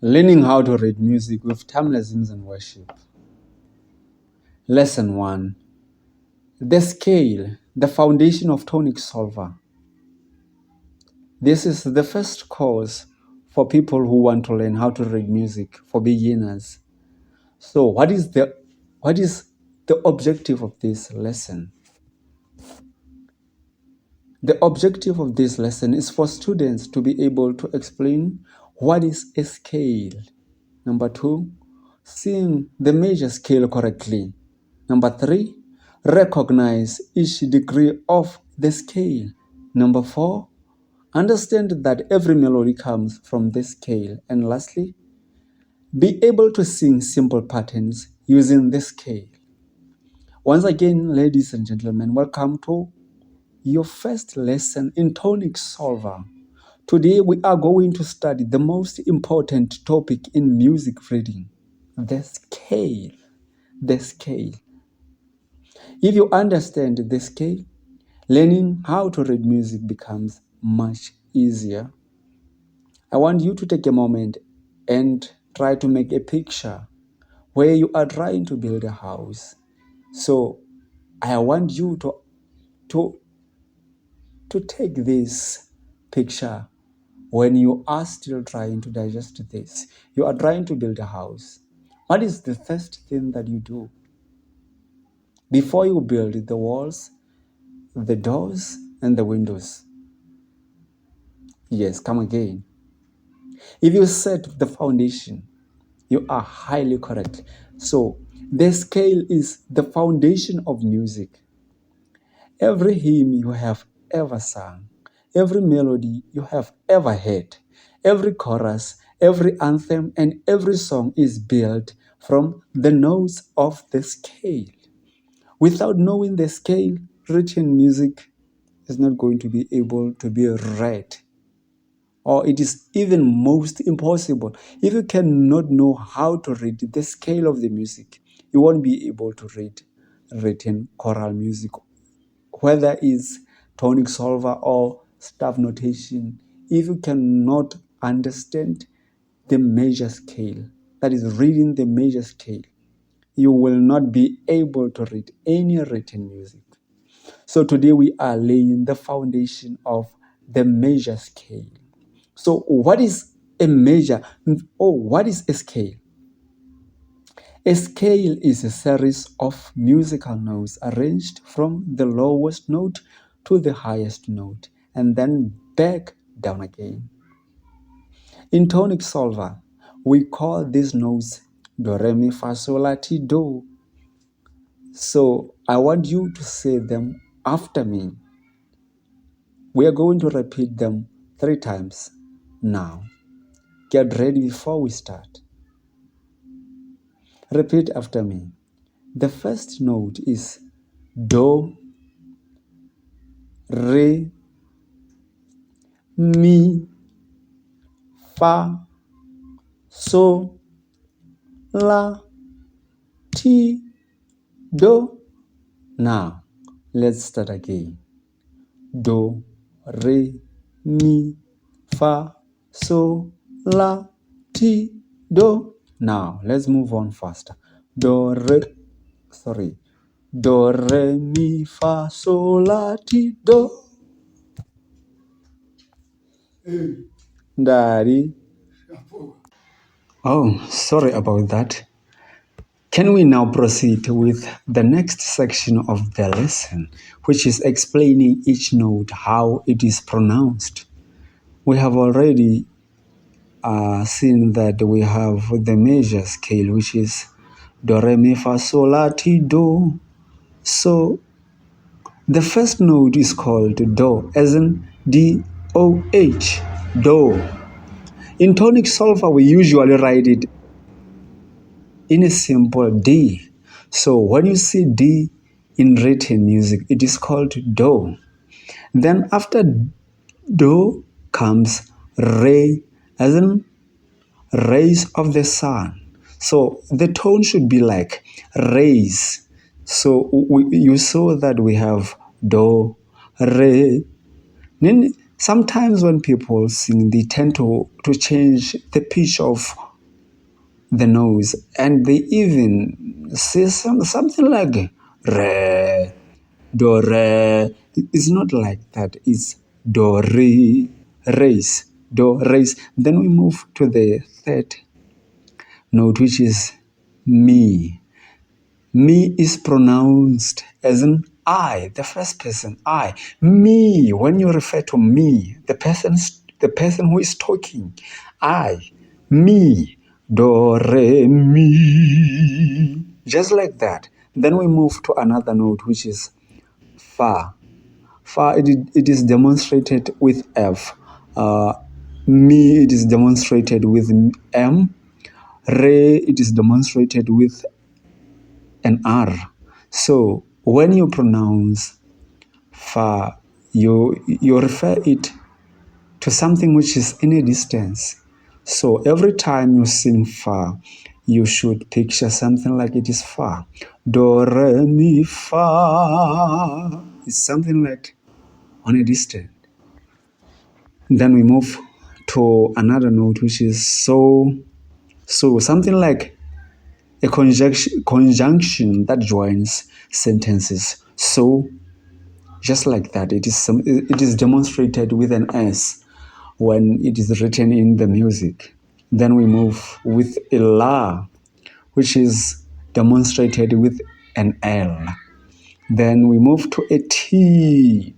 Learning how to read music with timeless hymns and worship. Lesson 1. The scale, the foundation of Tonic Sol-fa. This is the first course for people who want to learn how to read music for beginners. So what is the objective of this lesson? The objective of this lesson is for students to be able to explain what is a scale. Number 2, sing the major scale correctly. Number 3, recognize each degree of the scale. Number 4, understand that every melody comes from this scale. And lastly, be able to sing simple patterns using this scale. Once again, ladies and gentlemen, welcome to your first lesson in Tonic Sol-fa. Today we are going to study the most important topic in music reading, the scale. The scale. If you understand the scale, learning how to read music becomes much easier. I want you to take a moment and try to make a picture where you are trying to build a house. So I want you to take this picture when you are still trying to digest this. You are trying to build a house. What is the first thing that you do? Before you build the walls, the doors, and the windows. Yes, come again. If you set the foundation, you are highly correct. So the scale is the foundation of music. Every hymn you have ever sung, every melody you have ever heard, every chorus, every anthem, and every song is built from the notes of the scale. Without knowing the scale, written music is not going to be able to be read. Or it is even most impossible. If you cannot know how to read the scale of the music, you won't be able to read written choral music, whether it's tonic sol-fa or staff notation. If you cannot understand the major scale, that is reading the major scale, you will not be able to read any written music. So today we are laying the foundation of the major scale. So what is a measure? Oh, what is a scale? A scale is a series of musical notes arranged from the lowest note to the highest note and then back down again. In Tonic Sol-fa, we call these notes do, re, mi, fa, sol, la, ti, do. So I want you to say them after me. We are going to repeat them 3 times now. Get ready before we start. Repeat after me. The first note is do, re, mi, fa, sol, la, ti, do. Now, let's start again. Do, re, mi, fa, sol, la, ti, do. Now, let's move on faster. Do, re, mi, fa, sol, la, ti, do. Daddy. Oh, sorry about that. Can we now proceed with the next section of the lesson, which is explaining each note, how it is pronounced? We have already seen that we have the major scale, which is do, re, mi, fa, sol, la, ti, do. So the first note is called do, as in D-O-H, do. In Tonic Sol-fa, we usually write it in a simple D. So when you see D in written music, it is called do. Then after do comes re, as in rays of the sun. So the tone should be like rays. So you saw that we have do, re. Then sometimes when people sing, they tend to change the pitch of the nose, and they even say something like re, do re. It's not like that. It's do re, raise, do raise. Then we move to the third note, which is mi. Me is pronounced as an I, the first person, I. Me, when you refer to me, the person who is talking, I, me, do, re, mi. Just like that. Then we move to another note, which is fa. Fa, it is demonstrated with F. Me, it is demonstrated with M. Re, it is demonstrated with an R. So when you pronounce fa, you refer it to something which is in a distance. So every time you sing fa, you should picture something like it is fa. Do, re, mi, fa. It's something like on a distance. Then we move to another note, which is so. So something like a conjunction that joins sentences. So, just like that, it is demonstrated with an S when it is written in the music. Then we move with a la, which is demonstrated with an L. Then we move to a T,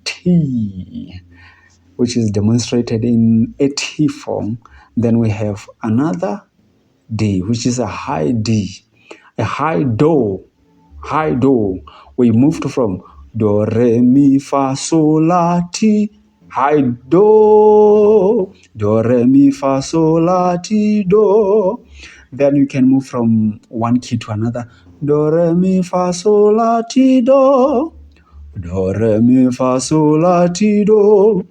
which is demonstrated in a T form. Then we have another D, which is a high D, a high do, high do. We moved from do, re, mi, fa, sol, la, ti, high do, re, mi, fa, sol, la, ti, do. Then you can move from one key to another. Do, re, mi, fa, sol, la, ti, do, re, mi, fa, sol, la, ti, do.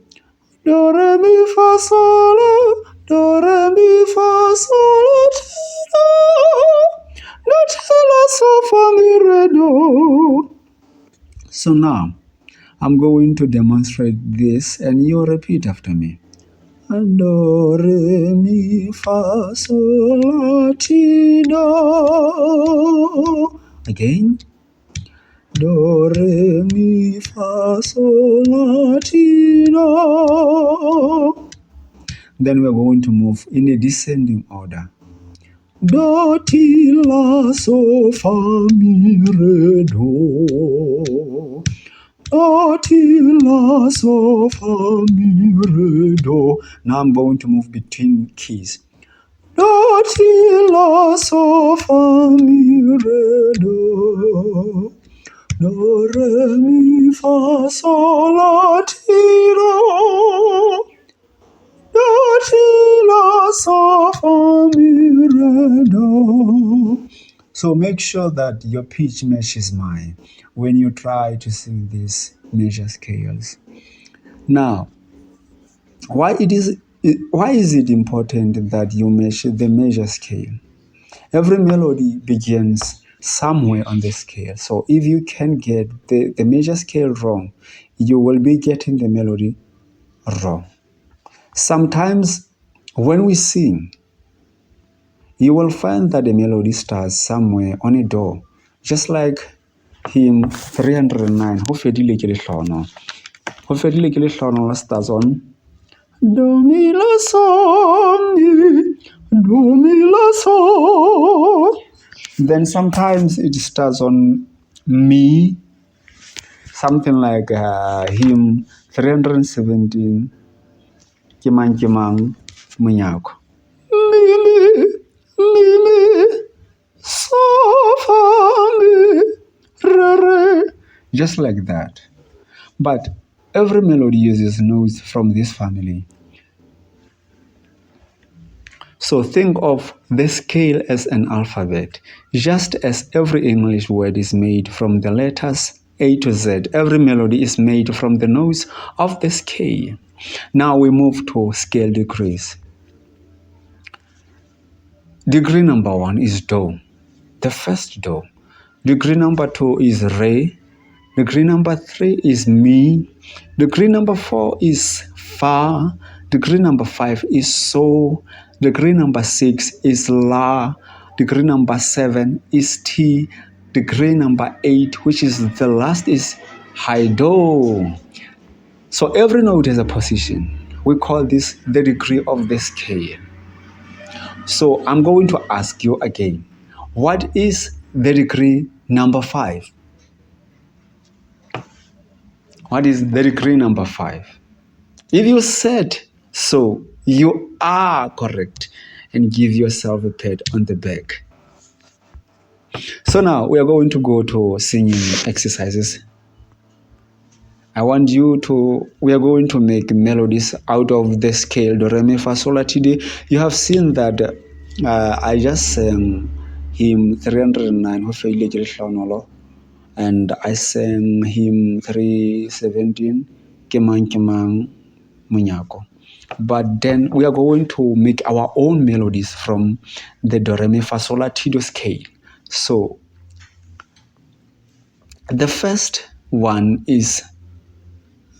Do, re, mi, fa, sol, la, do, re, mi, fa, sol, la, ti, do. Do, la, sol, fa, mi, re, do. So now, I'm going to demonstrate this and you repeat after me. Do, re, mi, fa, sol, la, ti, do. Again. Do, re, mi, fa, sol, la, ti, do. Then we're going to move in a descending order. Do, ti, la, sol, fa, mi, re, do. Do, ti, la, sol, fa, mi, re, do. Now I'm going to move between keys. Do, ti, la, sol, fa, mi, re, do. Do, re, mi, fa, sol, la, ti, do. Do, ti, la, sol, fa, mi, re, do. So make sure that your pitch matches mine when you try to sing these major scales. Now, why is it important that you measure the major scale? Every melody begins somewhere on the scale. So if you can get the major scale wrong, you will be getting the melody wrong. Sometimes when we sing, you will find that the melody starts somewhere on a do, just like hymn 309. Ho fedile ke lehlono. Ho fedile ke lehlono starts on do, mi, la, sol, mi, do, mi, la, sol. Then sometimes it starts on mi, something like hymn 317, Kimang, Munyako. Mi, so, fa, mi, re, re. Just like that. But every melody uses notes from this family. So think of the scale as an alphabet. Just as every English word is made from the letters A to Z, every melody is made from the notes of the scale. Now we move to scale degrees. Degree number 1 is do, the first do. Degree number 2 is re. Degree number 3 is mi. Degree number 4 is fa. Degree number 5 is so. Degree number 6 is la. degree number 7 is T, degree number 8, which is the last, is high Do. So every note has a position. We call this the degree of the scale. So I'm going to ask you again, what is the degree number 5? What is the degree number 5? If you said so, you are correct, and give yourself a pat on the back. So now we are going to go to singing exercises. We are going to make melodies out of the scale Do, Re, Mi, Fa, Sol, La, Ti, Do. You have seen that I just sang hymn 309, Solfege, and I sang hymn 317, Kemang Kemang Munyako. But then we are going to make our own melodies from the Do, Re, Mi, Fa, Sol, La, Ti, Do scale. So the first one is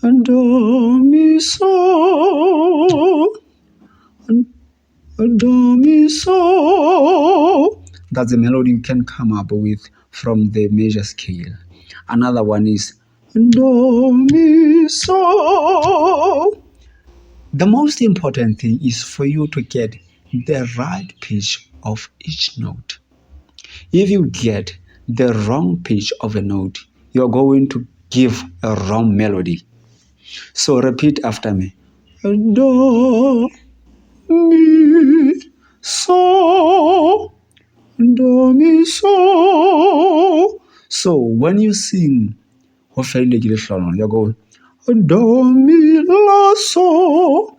Do, Mi, So, Do, Mi, So. That's the melody you can come up with from the major scale. Another one is Do, Mi, So. The most important thing is for you to get the right pitch of each note. If you get the wrong pitch of a note, you're going to give a wrong melody. So repeat after me. Do, Mi, So. Do, Mi, So. So when you sing, you're going Do, Mi, La, So.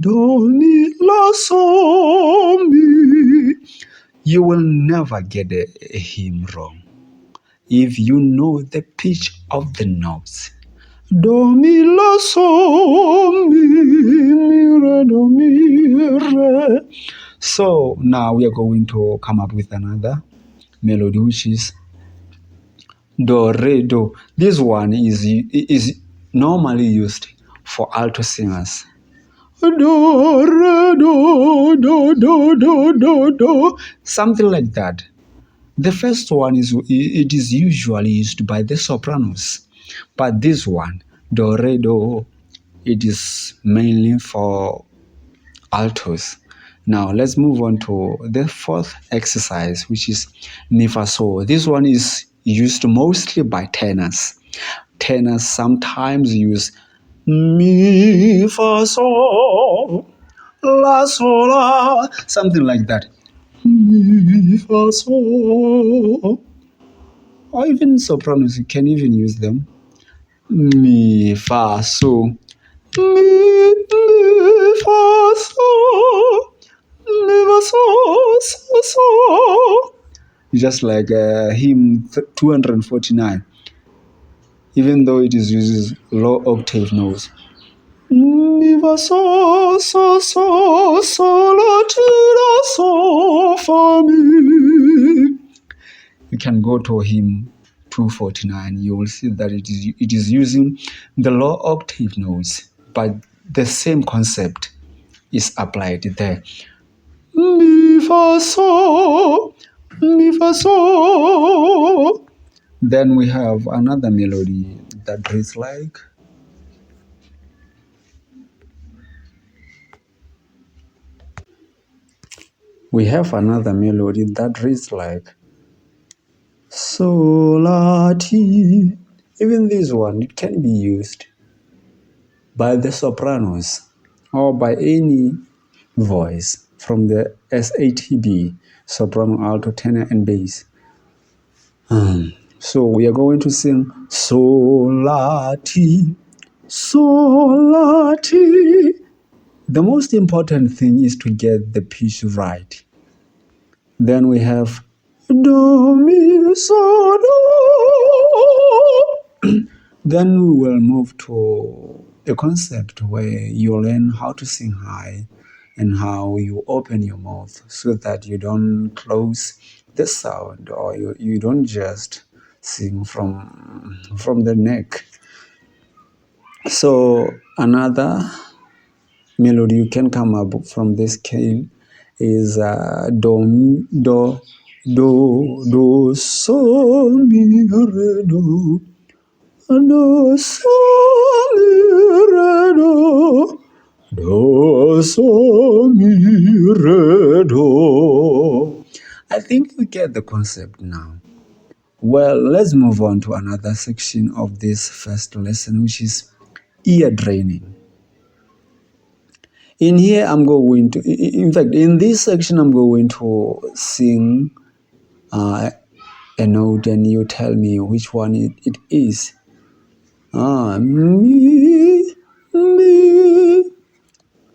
Do, Mi, La, So, Mi. You will never get a hymn wrong if you know the pitch of the notes. Do, Mi, La, So, Mi, Mi, Re, Do, Mi, Re. So now we are going to come up with another melody, which is Do, Re, Do. This one is normally used for alto singers. Do, Re, Do, Do, Do, Do, Do, Do. Something like that. The first one is usually used by the sopranos, but this one, Do, Re, Do, it is mainly for altos. Now let's move on to the fourth exercise, which is Mi, Fa, Sol. This one is used mostly by tenors. Tenors sometimes use Mi, Fa, Sol, La, Sol, La, something like that. Mi, Fa, Sol. Or even sopranos, you can even use them. Mi, Fa, Sol. Mi, Fa, Sol. Mi, Fa, Sol, Sol, Sol. Just like hymn 249. Even though it uses low octave notes. Mi, Fa, Sol, Sol, Sol, Sol, La, Ti, Do, Sol, Fa, Mi. You can go to hymn 249. You will see that it is using the low octave notes, but the same concept is applied there. Mi, Fa, Sol, Mi, Fa, Sol. Then we have another melody that reads like. We have another melody that reads like Sol, La, Ti. Even this one, it can be used by the sopranos or by any voice from the SATB, soprano, alto, tenor, and bass. So we are going to sing Sol, La, Ti, Sol, La, Ti. The most important thing is to get the pitch right. Then we have Do, Mi, So, Do. Then we will move to a concept where you learn how to sing high and how you open your mouth so that you don't close the sound, or you don't just sing from the neck. So another melody you can come up from this scale is Do, do, so, mi, re, do. Do, so, mi, re, do, so, mi, re, do. I think you get the concept now. Well, let's move on to another section of this first lesson, which is ear draining. In here, I'm going to, in fact, in this section, I'm going to sing a note and you tell me which one it is. Mi, mi.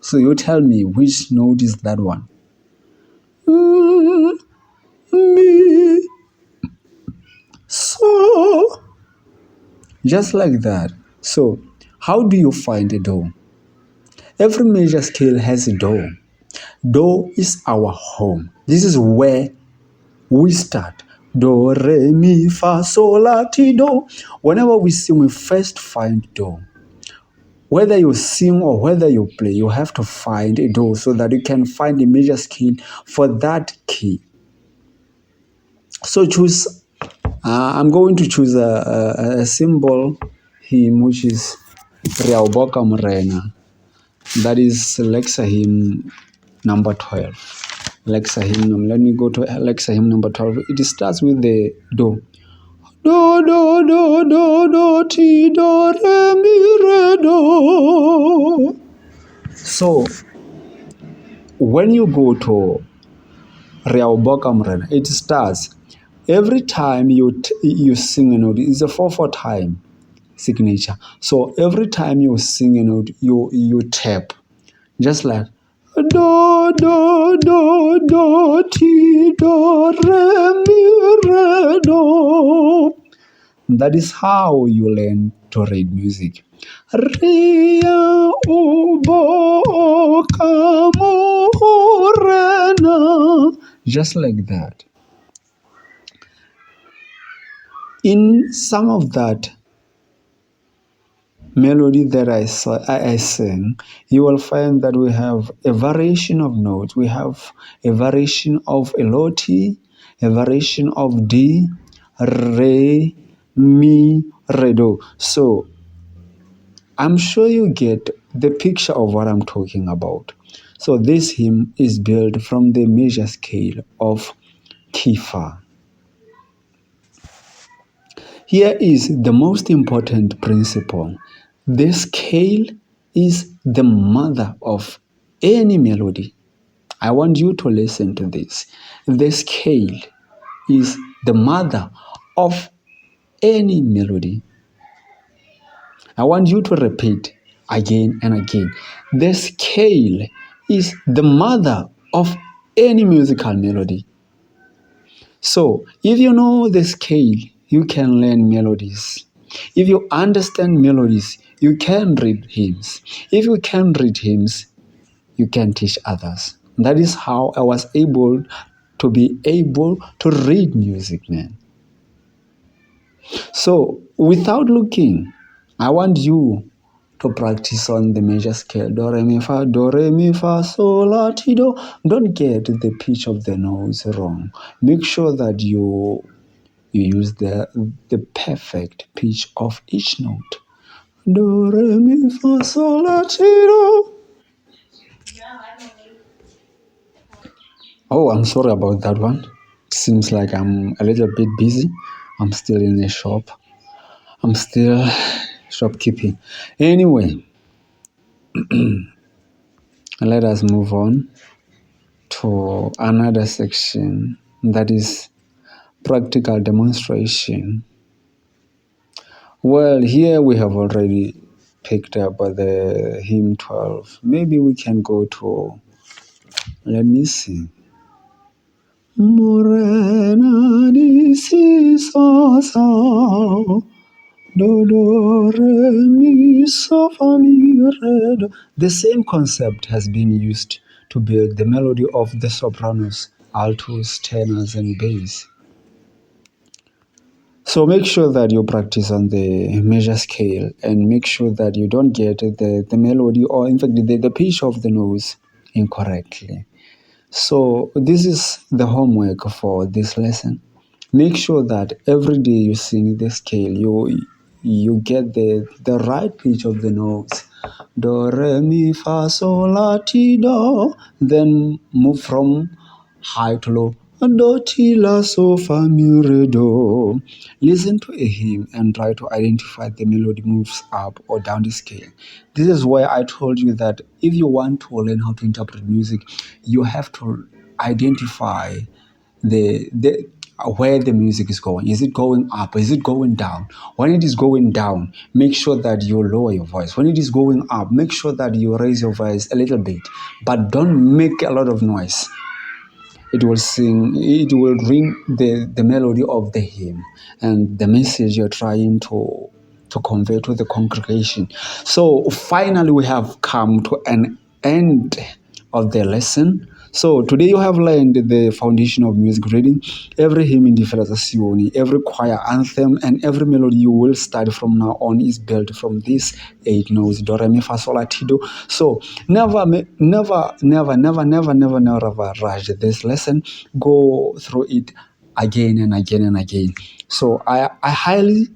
So you tell me which note is that one. Mi, so. Just like that. So, how do you find a do? Every major scale has a do. Do is our home. This is where we start. Do, re, mi, fa, sol, la, ti, do. Whenever we sing, we first find do. Whether you sing or whether you play, you have to find a do so that you can find a major scale for that key. So choose, I'm going to choose a symbol hymn, which is Riauboka Morena. That is Lexa hymn number 12. Lexa hymn, let me go to Lexa hymn number 12. It starts with the do. Do, do, do, do, do, ti, do, re, mi, re, do. So, when you go to Riauboka Morena, it starts. Every time you sing a note, it's a 4/4 time signature. So every time you sing a note, you tap, just like do, do, do, do, ti, do, re, mi, re, do. That is how you learn to read music. Ria, ubo, kamo, rena. Just like that. In some of that melody that I sing, you will find that we have a variation of notes. We have a variation of a low T, a variation of D, Re, Mi, Re, Do. So I'm sure you get the picture of what I'm talking about. So this hymn is built from the major scale of Kifa. Here is the most important principle. The scale is the mother of any melody. I want you to listen to this. The scale is the mother of any melody. I want you to repeat again and again. The scale is the mother of any musical melody. So, if you know the scale, you can learn melodies. If you understand melodies, you can read hymns. If you can read hymns, you can teach others. That is how I was able to read music, man. So, without looking, I want you to practice on the major scale. Do, re, mi, fa, sol, la, ti, do. Don't get the pitch of the notes wrong. Make sure that you use the perfect pitch of each note. Do, re, mi, fa, sol, la, ti, do. Oh, I'm sorry about that one. Seems like I'm a little bit busy. I'm still in the shop. I'm still shopkeeping. Anyway, let us move on to another section, that is practical demonstration. Well, here we have already picked up the hymn 12. Maybe we can go to, let me see. Morena di si so so, do do re mi so fa mi re do. The same concept has been used to build the melody of the sopranos, altos, tenors, and bass. So make sure that you practice on the measure scale and make sure that you don't get the melody or in fact the pitch of the notes incorrectly. So this is the homework for this lesson. Make sure that every day you sing the scale, you get the right pitch of the notes. Do re mi fa sol la ti do. Then move from high to low. Do ti la so fa mi re do. Listen to a hymn and try to identify the melody moves up or down the scale. This is why I told you that if you want to learn how to interpret music, you have to identify the where the music is going. Is it going up? Is it going down? When it is going down, make sure that you lower your voice. When it is going up, make sure that you raise your voice a little bit, but don't make a lot of noise. It will sing, it will ring the melody of the hymn and the message you're trying to convey to the congregation. So finally we have come to an end of the lesson. So today you have learned the foundation of music reading, every hymn in differentiation, every choir anthem, and every melody you will study from now on is built from these 8 notes: do, re, mi, fa, sol, la, ti, do. So never rush this lesson. Go through it again and again and again. So I highly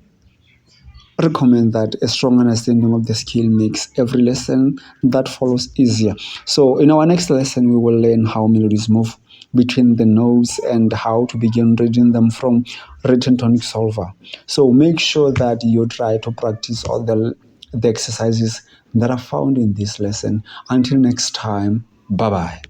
recommend that a strong understanding of the skill makes every lesson that follows easier. So in our next lesson, we will learn how melodies move between the notes and how to begin reading them from written tonic solver. So make sure that you try to practice all the exercises that are found in this lesson. Until next time, bye bye.